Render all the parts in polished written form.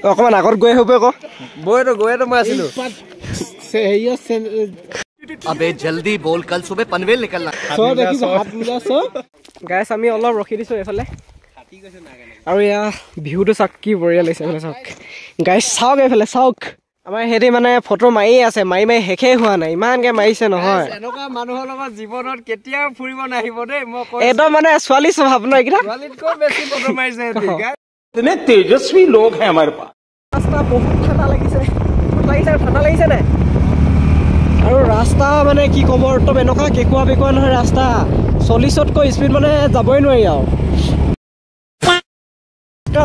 অকমান আগত গৈ হ'ব আকৌ গৈতো মই আছিলো अबे जल्दी बोल कल सुबह पनवेल निकलना গাইছ আমি অলপ ৰখি দিছো এইফালে আৰু এয়া ভিউটো চাওক কি বঢ়িয়া লাগিছে মানে চাওক গাইছ চাওক এইফালে চাওক আমাৰ হেৰি মানে ফটো মাৰিয়ে আছে মাৰি শেষেই হোৱা নাই ইমানকে মাৰিছে নহয় এনেকুৱা মানুহৰ লগত জীৱনত কেতিয়াও ফুৰিব নাহিব দেই মই একদম মানে ছোৱালী স্বভাৱ ন এইকেইটা ছোৱালীতকৈ বেছি ফটো মাৰিছে इतने तेजस्वी लोग हैं हमारे पास ৰাস্তা বহুত ঠাণ্ডা লাগিছে ঠাণ্ডা লাগিছে নাই আৰু ৰাস্তা মানে কি ক'ব একদম এনেকুৱা কেঁকুৱা বেকুৱা নহয় ৰাস্তা 40তকৈ স্পীড মানে যাবই নোৱাৰি আৰু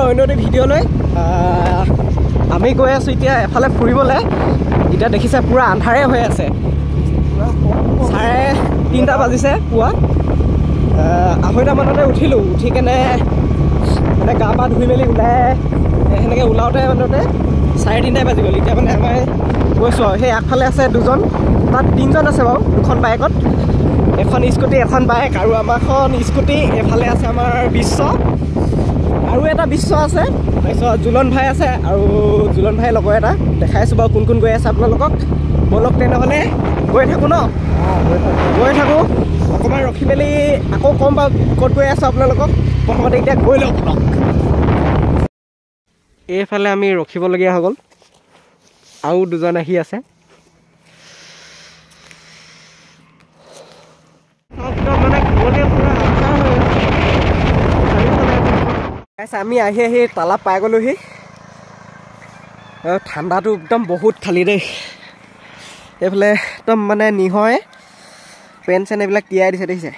অন্যটি ভিডিঅ' লৈ আমি গৈ আছোঁ এতিয়া এফালে ফুৰিবলৈ এতিয়া দেখিছে পূৰা আন্ধাৰে হৈ আছে 3:30 বাজিছে পুৱা 2:30 মানতে উঠিলোঁ উঠি কেনে মানে গা পা ধুই মেলি ওলাই সেনেকৈ ওলাওঁতে 3:30 বাজি গ'ল এতিয়া মানে আমাৰ গৈছোঁ আৰু সেই আগফালে আছে দুজন তাত 3জন আছে বাৰু দুখন বাইকত এখন স্কুটি এখন বাইক আৰু আমাৰখন স্কুটি এফালে আছে আমাৰ বিশ্ব আৰু এটা বিশ্ব আছে তাৰপিছত জুলন ভাই আছে আৰু জুলন ভাই লগৰ এটা দেখাইছোঁ বাৰু কোন গৈ আছে আপোনালোকক বলক তেনেহ'লে গৈ থাকোঁ ন গৈ থাকোঁ অকণমান ৰখি মেলি আকৌ ক'ম বাৰু ক'ত গৈ আছোঁ আপোনালোকক প্ৰথমতে এতিয়া গৈ লওক এইফালে আমি ৰখিবলগীয়া হৈ গ'ল আৰু দুজন আহি আছে আমি আহি তালাপ পাই গ'লোহি ঠাণ্ডাটো একদম বহুত খালি দেই এইফালে একদম মানে নিহয় পেণ্ট চেণ্ট এইবিলাক তিয়াই দিছে দেখিছে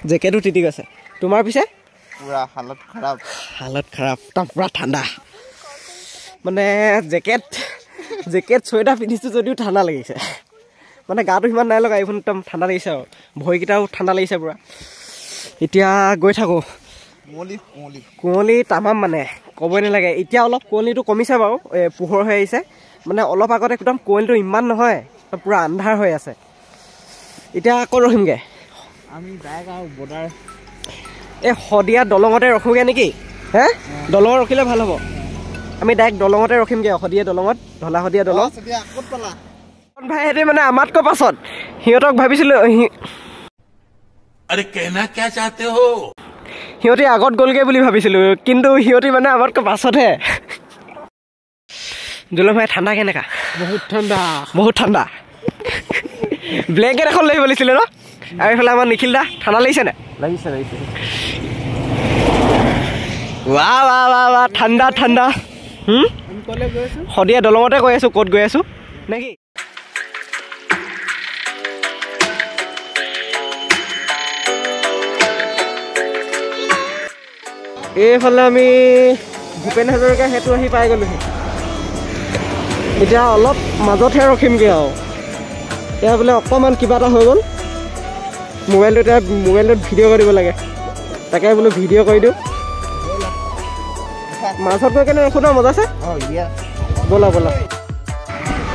জেকেটো তিতি গৈছে তোমাৰ পিছে পুৰা হালত খাৰাপ একদম পুৰা ঠাণ্ডা মানে জেকেট চুৱেটাৰ পিন্ধিছোঁ যদিও ঠাণ্ডা লাগিছে মানে গাটো সিমান নাই লগা এইখন একদম ঠাণ্ডা লাগিছে আৰু ভৰিকেইটাও ঠাণ্ডা লাগিছে পুৰা এতিয়া গৈ থাকোঁ কুঁৱলী তামাম মানে ক'বই নালাগে এতিয়া অলপ কুঁৱলীটো কমিছে বাৰু পোহৰ হৈ আহিছে মানে অলপ আগতে একদম কুঁৱলীটো ইমান নহয় পুৰা আন্ধাৰ হৈ আছে এতিয়া আকৌ ৰখিমগৈ আমি বাইক আৰু বৰ্ডাৰ এই শদিয়া দলঙতে ৰখোগৈ নেকি হে দলঙত ৰখিলে ভাল হ'ব আমি ডাইৰেক্ট দলঙতে ৰখিমগৈ শদিয়া দলঙত ঢলা শদিয়া দলং ভাইহেঁতি মানে আমাতকৈ পাছত সিহঁতক ভাবিছিলোঁ अरे कहना क्या चाहते हो সিহঁতি আগত গ'লগৈ বুলি ভাবিছিলোঁ কিন্তু সিহঁতি মানে আমাতকৈ পাছতহে জুলন ভাই ঠাণ্ডা কেনেকা বহুত ঠাণ্ডা ব্লেংকেট এখন লৈ বলিছিলে ন আৰু এইফালে আমাৰ নিখিল দা ঠাণ্ডা লাগিছে নে লাগিছে ৱাহ ঠাণ্ডা শদিয়া দলঙতে গৈ আছোঁ ক'ত গৈ আছোঁ নেকি এইফালে আমি ভূপেন হাজৰিকা সেতু আহি পাই গ'লোহি এতিয়া অলপ মাজতহে ৰখিমগৈ আৰু এতিয়া বোলে অকণমান কিবা এটা হৈ গ'ল মোবাইলটোত ভিডিঅ' কৰিব লাগে তাকে বোলো ভিডিঅ' কৰি দিওঁ মাজত গৈ কেনে ৰখোঁ ন মজা আছে ব'লা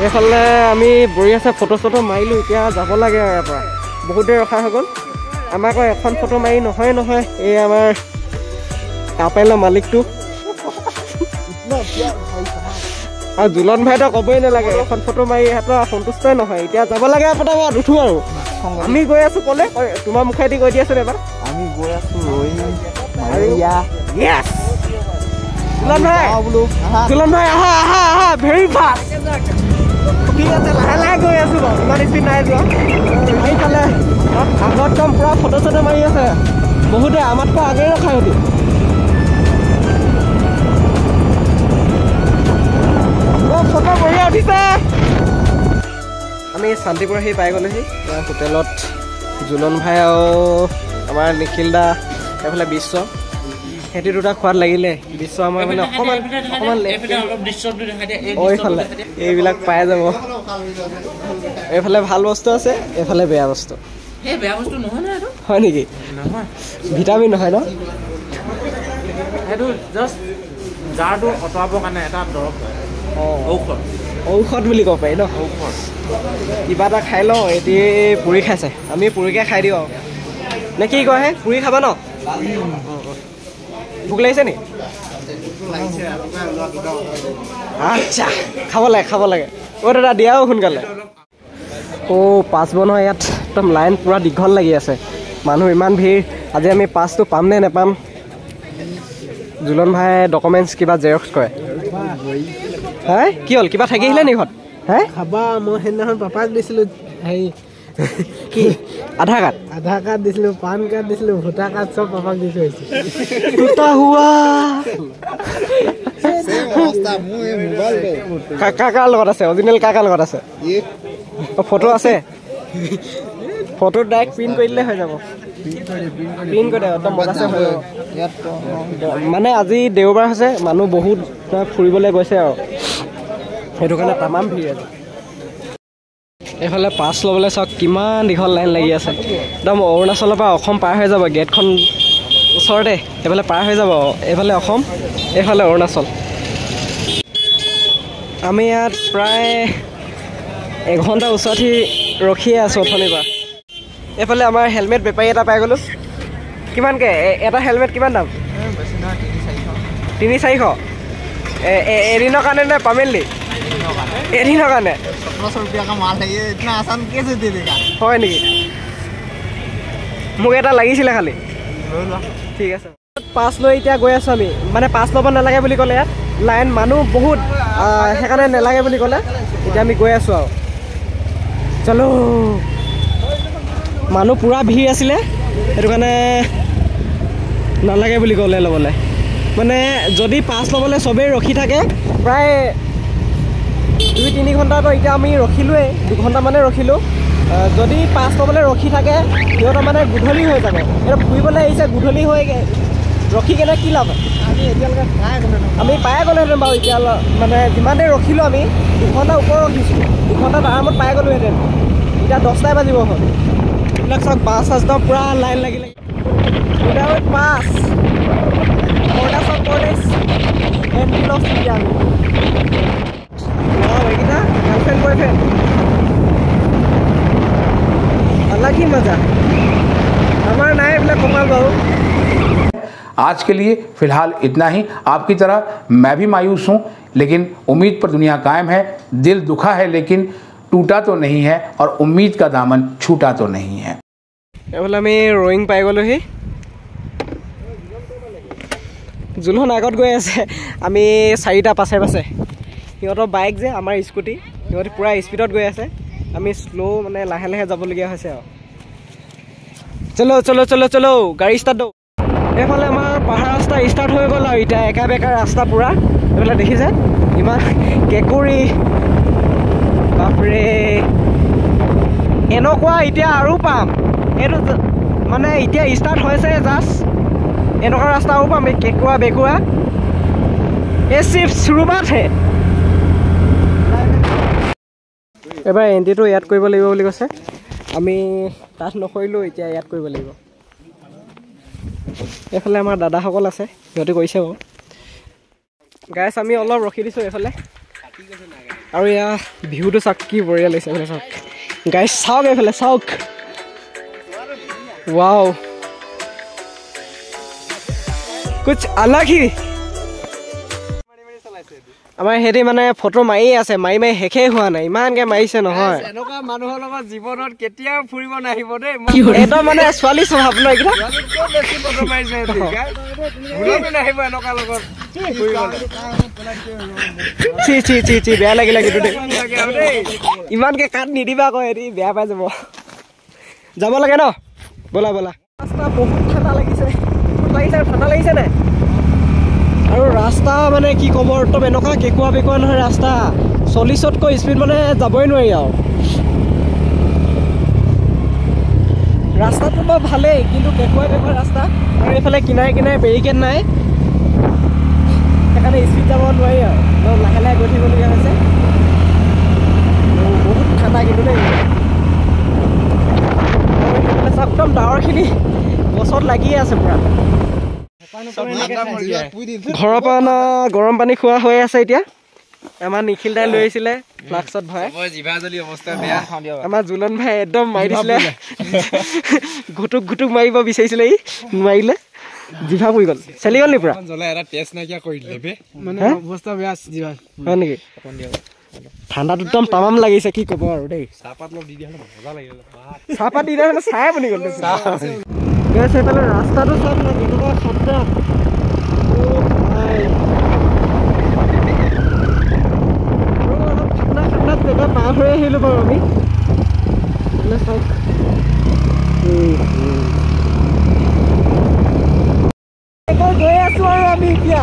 এইফালে আমি বঢ়িয়াছে ফটো চটো মাৰিলোঁ এতিয়া যাব লাগে আৰু ইয়াৰ পৰা বহুত দেৰি ৰখা হৈ গ'ল আমাক আকৌ এখন ফটো মাৰি নহয় এই আমাৰ আপেলৰ মালিকটো আৰু জুলন ভাইতো ক'বই নালাগে এখন ফটো মাৰি সিহঁতৰ সন্তুষ্টই নহয় এতিয়া যাব লাগে পটাপট উঠোঁ আৰু আমি গৈ আছোঁ ক'লে তোমাৰ মুখেদি কৈ দি আছোঁ এবাৰ আমি গৈ আছোঁ জুলন ভাই আহা ভেৰি ফাষ্ট ঠিক আছে লাহে গৈ আছোঁ বাৰু ইমান স্পীড নাই যোৱা এইফালে আগত একদম পূৰা ফটো চটো মাৰি আছে বহুতে আমাতকৈ আগেই ৰখাই সিহঁতি ফটো বঢ়িয়া উঠিছে আমি শান্তিপুৰ আহি পাই গ'লোহি হোটেলত জুলন ভাই আৰু আমাৰ নিখিল দা এইফালে বিশ্ব সিহঁতি দুটা খোৱাত লাগিলে বিশ্ব আমাৰ মানে অকণমান এইফালে এইবিলাক পাই যাব এইফালে ভাল বস্তু আছে এইফালে বেয়া বস্তু হয় নেকি ভিটামিন নহয় ন সেইটো জাষ্ট জাৰটো অঁতৰাবৰ কাৰণে এটা দৰৱ ঔষধ বুলি ক'ব পাৰি ন কিবা এটা খাই লওঁ এতিয়া পুৰি খাইছে আমি পুৰিকে খাই দিওঁ আৰু নে কি কয় পুৰি খাবা ন ভোক লাগিছে নি আচ্ছা খাব লাগে অ' দাদা দিয়াও সোনকালে অ' পাছ বনোৱা ইয়াত একদম লাইন পূৰা দীঘল লাগি আছে মানুহ ইমান ভিৰ আজি আমি পাছটো পাম নে নেপাম জুলন ভাই ডকুমেণ্টছ কিবা জেৰক্স কৰে হে কি হ'ল কিবা থাকি আহিলে নি ঘৰত হে খাবা মই সেইদিনাখন পাপাক দিছিলোঁ হেৰি কি আধাৰ কাৰ্ড দিছিলোঁ পান কাৰ্ড দিছিলোঁ ভোটাৰ কাৰ্ড চব পাপাক দি থৈ আহিছোঁ দুটা হোৱা কাৰ লগত আছে অৰিজিনেল কাৰ লগত আছে ফটো আছে ফটো ডাইৰেক্ট প্ৰিণ্ট কৰি দিলে হৈ যাব প্ৰিণ্ট কৰি দে একদম মজাছে হৈ যাব মানে আজি দেওবাৰ হৈছে মানুহ বহুত ফুৰিবলৈ গৈছে আৰু সেইটো কাৰণে তামাম ভিৰ আছে এইফালে পাছ ল'বলৈ চাওক কিমান দীঘল লাইন লাগি আছে একদম অৰুণাচলৰ পৰা অসম পাৰ হৈ যাব গেটখন ওচৰতে এইফালে পাৰ হৈ যাব এইফালে অসম এইফালে অৰুণাচল আমি ইয়াত প্ৰায় এঘণ্টা ওচৰত ৰখিয়ে আছোঁ অথনিৰ পৰা এইফালে আমাৰ হেলমেট বেপাৰী এটা পাই গ'লোঁ কিমানকৈ এটা হেলমেট কিমান দাম 300-400 এদিনৰ কাৰণে নে পাৰ্মেণ্টলি এদিনৰ কাৰণে 1700 रुपया का माल है ये इतना आसान कैसे दे देगा হয় নেকি মোক এটা লাগিছিলে খালি ঠিক আছে পাছ লৈ এতিয়া গৈ আছোঁ আমি মানে পাছ ল'ব নালাগে বুলি ক'লে ইয়াত লাইন মানুহ বহুত সেইকাৰণে নালাগে বুলি ক'লে এতিয়া আমি গৈ আছোঁ আৰু চলো মানুহ পূৰা ভিৰ আছিলে সেইটো কাৰণে নালাগে বুলি ক'লে ল'বলৈ মানে যদি পাছ ল'বলৈ চবেই ৰখি থাকে প্ৰায় 2-3 ঘণ্টাটো এতিয়া আমি ৰখিলোৱেই 2 ঘণ্টামানে ৰখিলোঁ যদি পাছ ল'বলৈ ৰখি থাকে সিহঁতৰ মানে গধূলি হৈ যাব এতিয়া ফুৰিবলৈ আহিছে গধূলি হৈ ৰখি কেনে কি লাভ আমি এতিয়ালৈকে আমি পাই গ'লোহেঁতেন বাৰু এতিয়া মানে যিমান দেৰি ৰখিলোঁ আমি 2 ঘণ্টা ওপৰত ৰখিছোঁ 2 ঘণ্টাত আৰামত পাই গ'লোহেঁতেন এতিয়া 10টাই বাজিব হ'ল এইবিলাক চাওক বাছ চাছটো পূৰা লাইন লাগিলে উইদাউট পাছ অৰুণাচল প্ৰদেশ এণ্ট্ৰি লছ এতিয়া আমি এইকেইটা গাৰ্লফ্ৰেণ্ড বয়ফ্ৰেণ্ড अलग ही मजा हमारा ना এইবিলাক কমাল বাৰু आज के लिए फिलहाल इतना ही आपकी तरह मैं भी मायूस हूँ लेकिन उम्मीद पर दुनिया कायम है दिल दुखा है लेकिन टूटा तो नहीं है और उम्मीद का दामन छूटा तो नहीं है এইফালে আমি ৰয়িং পাই গ'লোহি জুলন আগত গৈ আছে আমি 4টা পাছে সিহঁতৰ বাইক যে আমাৰ স্কুটি সিহঁতে পূৰা স্পীডত গৈ আছে আমি শ্ল' মানে লাহে লাহে যাবলগীয়া হৈছে আৰু চলো চলো চলো চলো গাড়ী ষ্টাৰ্ট দিওঁ এইফালে আমাৰ পাহাৰ ৰাস্তা ষ্টাৰ্ট হৈ গ'ল আৰু এতিয়া একা বেকা ৰাস্তা পূৰা এইফালে দেখিছে ইমান কেঁকুৰি বাপৰে এনেকুৱা এতিয়া আৰু পাম এইটো মানে এতিয়া ষ্টাৰ্ট হৈছে জাষ্ট এনেকুৱা ৰাস্তা আৰু পাম কেঁকুৰা বেকুৰা এই চিফ শুৰুৱাত হে এবাৰ এণ্ট্ৰিটো ইয়াত কৰিব লাগিব বুলি কৈছে আমি তাত নকৰিলোঁ এতিয়া ইয়াত কৰিব লাগিব এইফালে আমাৰ দাদাসকল আছে সিহঁতে কৰিছে বাৰু গাইছ আমি অলপ ৰখি দিছোঁ এইফালে আৰু এয়া ভিউটো চাওক কি বঢ়িয়া লাগিছে এইফালে চাওক গাইছ চাওক এইফালে চাওক ৱাও কুছ अलग ही আমাৰ হেৰি মানে ফটো মাৰিয়ে আছে মাৰি শেষেই হোৱা নাই ইমানকৈ মাৰিছে নহয় এনেকুৱা মানুহৰ লগত জীৱনত কেতিয়াও ফুৰিব নাহিব দেই একদম মানে ছোৱালী স্বভাৱ ন এইকেইটা বেছি ফটো মাৰিছে নাহিব এনেকুৱা লগত চি বেয়া লাগিলে কিন্তু দেই ইমানকৈ কাট নিদিবা আকৌ হেৰি বেয়া পাই যাব লাগে ন ব'লা ৰাস্তা বহুত ঠাণ্ডা লাগিছে ঠাণ্ডা লাগিছে নাই আৰু ৰাস্তা মানে কি ক'ব একদম এনেকুৱা কেঁকুৰা বেকুৰা নহয় ৰাস্তা 40তকৈ স্পীড মানে যাবই নোৱাৰি আৰু ৰাস্তাটো বাৰু ভালেই কিন্তু কেঁকুৰা ৰাস্তা আৰু এইফালে কিনাৰে বেৰিকেড নাই সেইকাৰণে স্পীড যাব নোৱাৰি আৰু লাহে লাহে গৈ থাকিবলগীয়া হৈছে বহুত ঠাণ্ডা কিন্তু দেই একদম ডাৱৰখিনি গছত লাগিয়ে আছে পূৰা ঘৰৰ পৰা অনা গৰম পানী খোৱা হৈ আছে এতিয়া আমাৰ নিখিল দাই লৈ আহিছিলে ফ্লাক্সত ভৰাই আমাৰ জুলন ভাই একদম মাৰি দিছিলে ঘুটুক মাৰিব বিচাৰিছিলে ই নোৱাৰিলে জিভা পুৰি গ'ল চেলি গ'ল নি পুৰা জ্বলাই এটা টেষ্ট নাইকিয়া কৰি দিলে বে মানে অৱস্থা বেয়া জিভা হয় নেকি ঠাণ্ডাটো একদম তামাম লাগিছে কি ক'ব আৰু দেই চাহপাত অলপ দি দিয়া হ'লে মজা লাগিলে চাহপাত দি দিয়া হ'লে চাহে বনি গ'ল গেছ সেইফালে ৰাস্তাটো চাওক না কেনেকুৱা খাদ্য ঠাণ্ডাত জেগা পাৰ হৈ আহিলোঁ বাৰু আমি চাওক গৈ আছোঁ আৰু আমি এতিয়া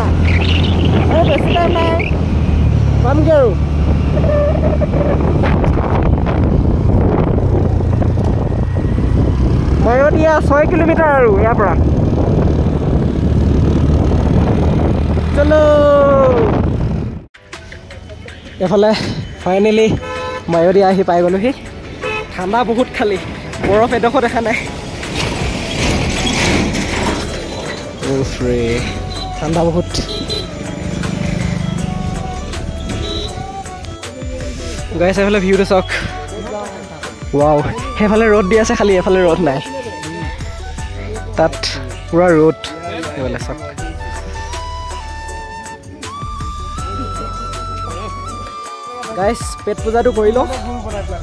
বেছি টাইম নাই পামগৈ আৰু মায়'দিয়া 6 কিলোমিটাৰ আৰু ইয়াৰ পৰা চলো এইফালে ফাইনেলি মায়'দিয়া আহি পাই গ'লোহি ঠাণ্ডা বহুত খালি বৰফ এডোখৰ দেখা নাই ঠাণ্ডা বহুত গাইছ এইফালে ভিউটো চাওক ৱাও সেইফালে ৰ'দ দি আছে খালি এইফালে ৰ'দ নাই তাত পুৰা ৰ'দ এইফালে চাওক গাইছ পেট পূজাটো কৰি লওঁ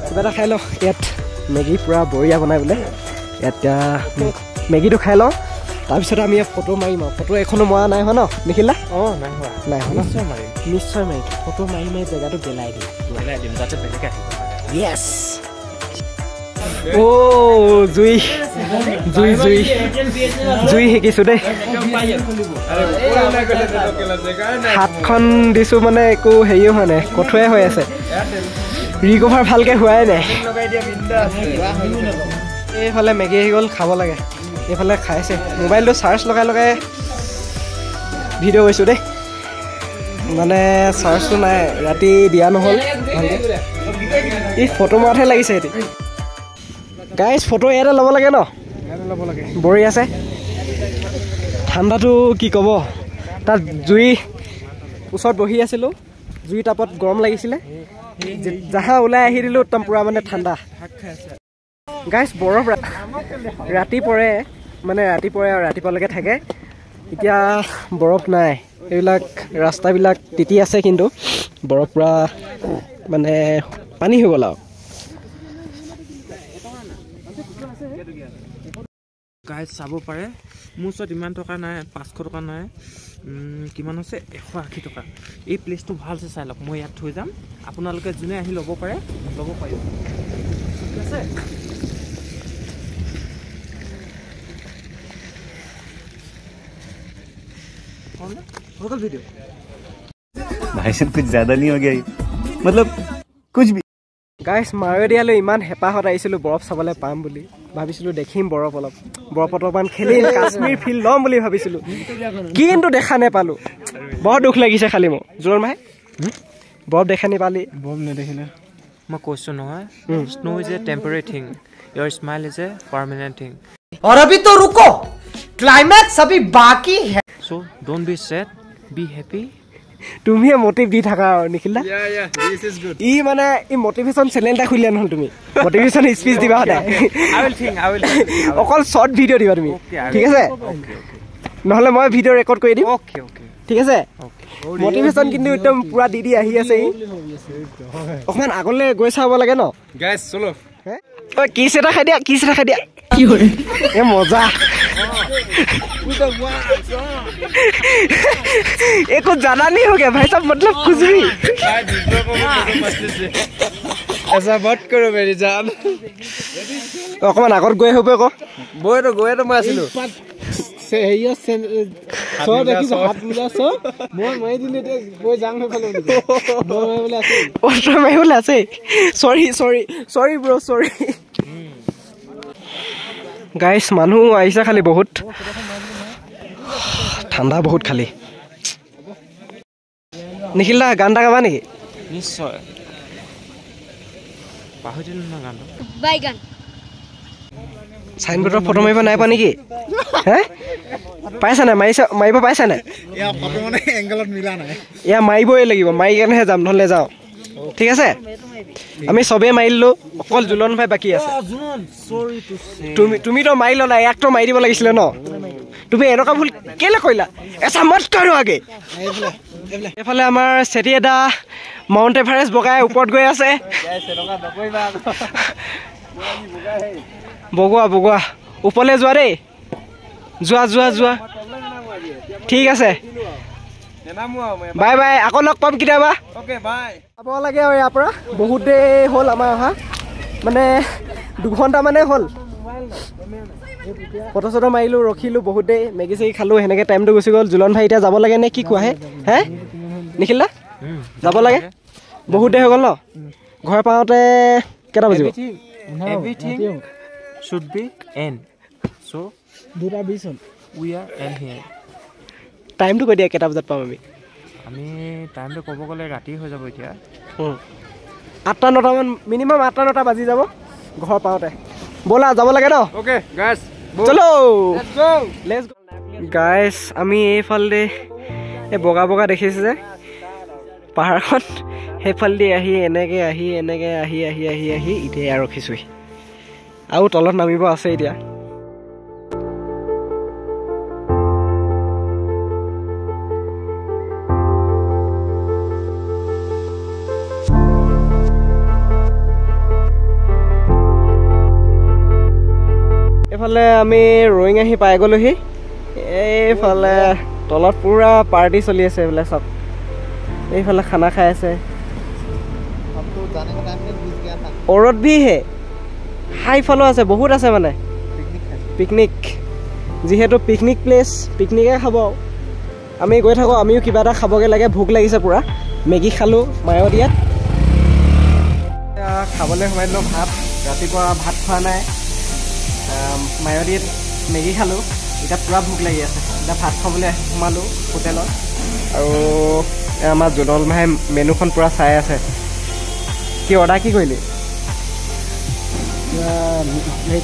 কিবা এটা খাই লওঁ ইয়াত মেগী পুৰা বঢ়িয়া বনাই বোলে ইয়াত এতিয়া মেগীটো খাই লওঁ তাৰপিছত আমি ফটো মাৰিম আৰু ফটো এখনো মৰা নাই হোৱা ন নিখিলা নাই হোৱা নিশ্চয় মাৰিম ফটো মাৰি জেগাটো গেলাই দিম যাতে বেলেগে আহিব য়েছ জুই জুই জুই জুই শিকিছোঁ দেই হাতখন দিছোঁ মানে একো হেৰিও হোৱা নাই কঠুৱাই হৈ আছে ৰিকভাৰ ভালকৈ হোৱাই নাই এইফালে মেগী আহি গ'ল খাব লাগে এইফালে খাইছে মোবাইলটো চাৰ্জ লগাই লগাই ভিডিঅ' কৰিছোঁ দেই মানে চাৰ্জটো নাই ৰাতি দিয়া নহ'ল ভালকৈ এই ফটো মৰাতহে লাগিছে এটি গাইজ ফটো ইয়াতে ল'ব লাগে ন ল'ব লাগে বঢ়িয়া আছে ঠাণ্ডাটো কি ক'ব তাত জুই ওচৰত বহি আছিলোঁ জুই টাপত গৰম লাগিছিলে যাহা ওলাই আহি দিলোঁ একদম পূৰা মানে ঠাণ্ডা গাইজ বৰফ ৰাতি পৰে মানে ৰাতি পৰে আৰু ৰাতিপুৱালৈকে থাকে এতিয়া বৰফ নাই এইবিলাক ৰাস্তাবিলাক তিতি আছে কিন্তু বৰফ পূৰা মানে পানী হৈ গ'ল আৰু গাইজ চাব পাৰে মোৰ ওচৰত ইমান টকা নাই 500 টকা নাই কিমান আছে 180 টকা এই প্লেচটো ভাল আছে চাই লওক মই ইয়াত থৈ যাম আপোনালোকে যোনে আহি ল'ব পাৰে ল'ব পাৰিব ঠিক আছে होगा वीडियो भाई साहब कुछ ज्यादा नहीं हो गया मतलब कुछ भी গাইছ মায়'দিয়ালৈ ইমান হেঁপাহত আহিছিলোঁ বৰফ চাবলৈ পাম বুলি ভাবিছিলোঁ দেখিম বৰফ অলপমান খেলিম কাশ্মীৰ ফিল ল'ম বুলি ভাবিছিলোঁ কিন্তু দেখা নাপালোঁ বৰ দুখ লাগিছে খালি মোৰ জোৰ মাহে বৰফ দেখা নাপালি বৰফ নেদেখিলে মই কৈছোঁ নহয় snow is a temporary thing your smile is a permanent thing और अभी तो रुको क्लाइमैक्स अभी बाकी है so don't be sad be happy তুমিয়ে মটিভ দি থাকা আৰু নিখিলা ই মানে ই মটিভেশ্যন চেনেল এটা খুলিলা নহয় তুমি মটিভেশ্যন স্পীচ দিবা সদায় অকল শ্বৰ্ট ভিডিঅ' দিবা তুমি ঠিক আছে নহ'লে মই ভিডিঅ' ৰেকৰ্ড কৰি দিম ঠিক আছে মটিভেশ্যন কিন্তু একদম পুৰা দি আহি আছে অকণমান আগলৈ গৈ চাব লাগে ন গাইছ চলো কিছ এটা খাই দিয়া কি কৰে এ মজা एक कुछ ज्यादा नहीं हो गया भाई साहब मतलब कुछ भी ऐसा मत करो मेरी जान অকমান আগত গৈ হ'ব আকৌ গৈতো মই আছিলোঁ আছে চৰি ব্ৰ চৰি গাইছ মানুহ আহিছে খালি বহুত ঠাণ্ডা বহুত খালি নিখিলা গান এটা গাবা নেকি নিশ্চয় পাহৰিলোঁ না গানটো বাইগান চাইনবোৰ্ডৰ ফটো মাৰিব নাই পোৱা নেকি হে পাইছা নাই মাৰিব পাইছা নাই ফটো মানে এংগলত মিলা নাই এয়া মাৰিবই লাগিব মাৰি কেনেহে যাম নহ'লে যাওঁ ঠিক আছে আমি চবেই মাৰিলোঁ অকল জুলন ভাই বাকী আছে তুমিতো মাৰি ল'লা ইয়াকতো মাৰি দিব লাগিছিলে ন তুমি এনেকুৱা ভুল কেলে কৰিলা এটা মত কৰোঁ আগে এইফালে আমাৰ চেতি এটা মাউণ্ট এভাৰেষ্ট বগাই ওপৰত গৈ আছে বগোৱা ওপৰলৈ যোৱা দেই যোৱা ঠিক আছে বাই বাই আকৌ লগ পাম কেতিয়াবা যাব লাগে আৰু ইয়াৰ পৰা বহুত দেৰি হ'ল আমাৰ অহা মানে 2 ঘণ্টামানে হ'ল ফটো চটো মাৰিলোঁ ৰখিলোঁ বহুত দেৰি মেগী চেগি খালোঁ সেনেকৈ টাইমটো গুচি গ'ল জুলন ভাই এতিয়া যাব লাগে নে কি কোৱা হে নিখিল দা যাব লাগে বহুত দেৰি হৈ গ'ল ন ঘৰ পাওঁতে কেইটা বাজিব Everything should be end. So 2:20 হ'ল we are end here. টাইমটো কৈ দিয়া কেইটা বজাত পাম আমি টাইমটো ক'ব গ'লে ৰাতি হৈ যাব এতিয়া 8-9 মান মিনিমাম 8-9 বাজি যাব ঘৰ পাওঁতে ব'লা যাব লাগে ন Okay, guys. চলো Let's go. গাইছ আমি এইফালে এই বগা দেখিছে যে পাহাৰখন সেইফালেদি আহি এনেকৈ আহি এতিয়া ৰখিছোঁহি আৰু তলত নামিব আছে এতিয়া এইফালে আমি ৰয়িং আহি পাই গ'লোহি এইফালে তলত পুৰা পাৰ্টি চলি আছে এইফালে চব এইফালে খানা খাই আছে औरत भी है हाई फलो আছে বহুত আছে মানে পিকনিক যেহেতু পিকনিক প্লেস পিকনিকে খাব আমি গৈ থাকো আমিও কিবা এটা খাবগে লাগে ভোক লাগিছে পুৰা মেগী খালো মায়দিয়াত খাবলৈ সময়ত ভাত ৰাতিপুৱা ভাত খোৱা নাই মায়দিয়াত মেগী খালো এটা পুৰা ভোক লাগি আছে এটা ভাত খাবলৈ সোমালো হোটেলত আৰু আমাৰ জুনল ভাই মেনুখন পুৰা চাই আছে কি অৰ্ডাৰ কি কৰিলি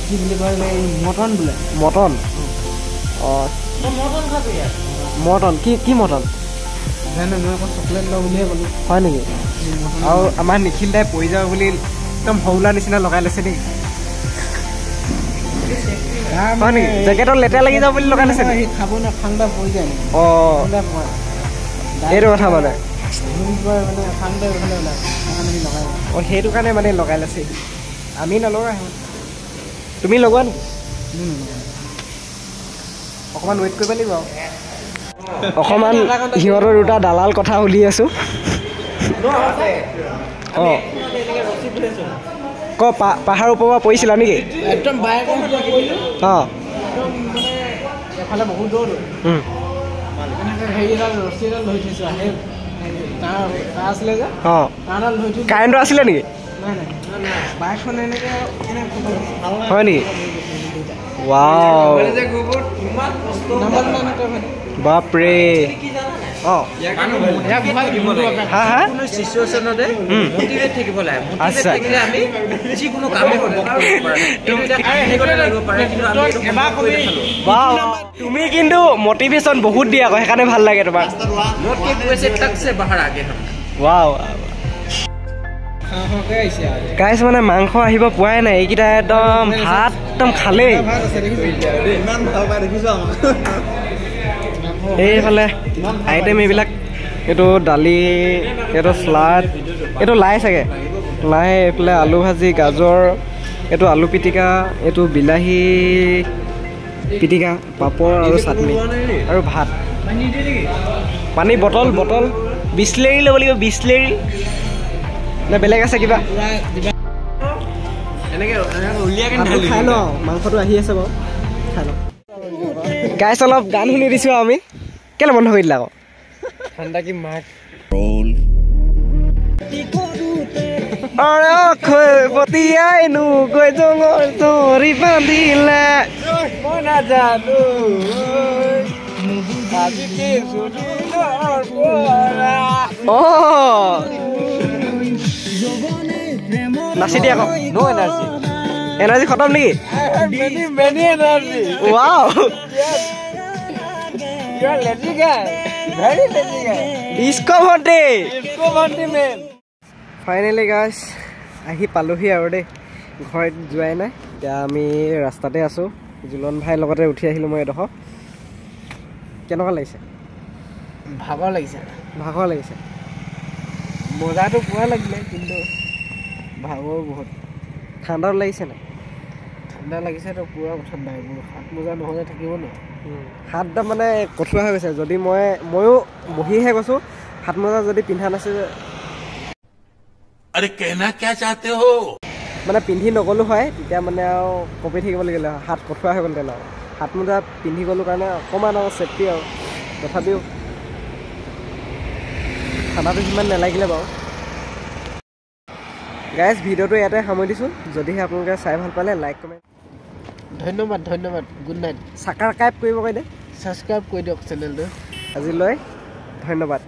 কি বুলি কয় মটন বোলে মটন অঁ মটন কি মটন জানো মই আকৌ চকলেট লওঁ বুলিহে ক'লো হয় নেকি আৰু আমাৰ নিখিল দাই পৰি যাব বুলি একদম সৌলা নিচিনা লগাই লৈছে নেকি হয় নেকি জেকেটত লেতেৰা লাগি যাব বুলি লগাই লৈছে নেকি খাব না ঠাণ্ডা পৰি যায় অঁ এইটো কথা মানে অঁ সেইটো কাৰণে মানে লগাই লৈছে আমি নলগাই তুমি লগোৱা নেকি অকণমান ৱেইট কৰিব লাগিব অকণমান সিহঁতৰ দুটা দালাল কথা শুনি আছোঁ অঁ ক পাহাৰৰ ওপৰৰ পৰা পৰিছিলা নেকি একদম অঁ এফালে বহুত দূৰ হেৰি এডাল ৰছী এডাল লৈ থৈছোঁ সেই তাৰ আছিলে যে অঁ তাৰডাল লৈ থৈছোঁ কাৰেণ্টটো আছিলে নেকি নাই বাইকখন এনেকৈ হয় নেকি ৱাও বাপৰে অঁ হা হা চিচুৱেশ্যনতে মটিভেট থাকিব লাগে মটিভেট থাকিলে আমি যিকোনো কামে কৰিব পাৰে তুমি কিন্তু মটিভেশ্যন বহুত দিয়া আকৌ সেইকাৰণে ভাল লাগে তোমাক ৱাও গাইছ মানে মাংস আহিব পোৱাই নাই এইকেইটা একদম ভাত একদম খালেই এইফালে আইটেম এইবিলাক এইটো দালি এইটো চালাড এইটো লাই চাগে লাই এইফালে আলু ভাজি গাজৰ এইটো আলু পিটিকা এইটো বিলাহী পিটিকা পাপৰ আৰু চাটনি আৰু ভাত পানী বটল বিছলেৰি ল'ব লাগিব বিছলেৰি নে বেলেগ আছে কিবা খাই লওঁ মাংসটো আহি আছে বাৰু খাই লওঁ গাইছ অলপ গান শুনি দিছোঁ আমি কেলৈ বন্ধ কৰি দিলা আকৌ ঠাণ্ডা কি মাক পতিয়াইনো গৈ জঙৰ ধৰি বান্ধিলে মই নাজানো নাচি দিয়া আকৌ নো এনাৰ্জি খতম নেকি wow Disco Monte man. Finally গাইছ আহি পালোহি আৰু দেই ঘৰত যোৱাই নাই এতিয়া আমি ৰাস্তাতে আছোঁ জুলন ভাইৰ লগতে উঠি আহিলোঁ মই এডোখৰ কেনেকুৱা লাগিছে ভাগৰ লাগিছে ভাগৰ লাগিছে মজাটো পুৰা লাগিলে কিন্তু ভাগৰ বহুত ঠাণ্ডাও লাগিছে নাই ঠাণ্ডা লাগিছেতো পুৰা ঠাণ্ডা এইবোৰ হাত মোজা নহ'লে থাকিব ন হাতটা মানে কঠোৱা হৈ গৈছে যদি ময়ো বহিহে গৈছোঁ হাত মোজা যদি পিন্ধা নাছিল अरे कहना क्या चाहते हो মানে পিন্ধি নগ'লো হয় তেতিয়া মানে আৰু কঁপি থাকিব লাগিলে হয় হাত কঠোৱা হৈ গ'লহেঁতেন আৰু হাত মোজা পিন্ধি গ'লোঁ কাৰণে অকণমান আৰু ছেফটি আৰু তথাপিও ঠাণ্ডাটো সিমান নালাগিলে বাৰু গাইজ ভিডিঅ'টো ইয়াতে সামৰি দিছোঁ যদিহে আপোনালোকে চাই ভাল পালে লাইক কমেণ্ট ধন্যবাদ গুড নাইট ছাবস্ক্ৰাইব কৰিব কৈ দে ছাবস্ক্ৰাইব কৰি দিয়ক চেনেলটো আজিলৈ ধন্যবাদ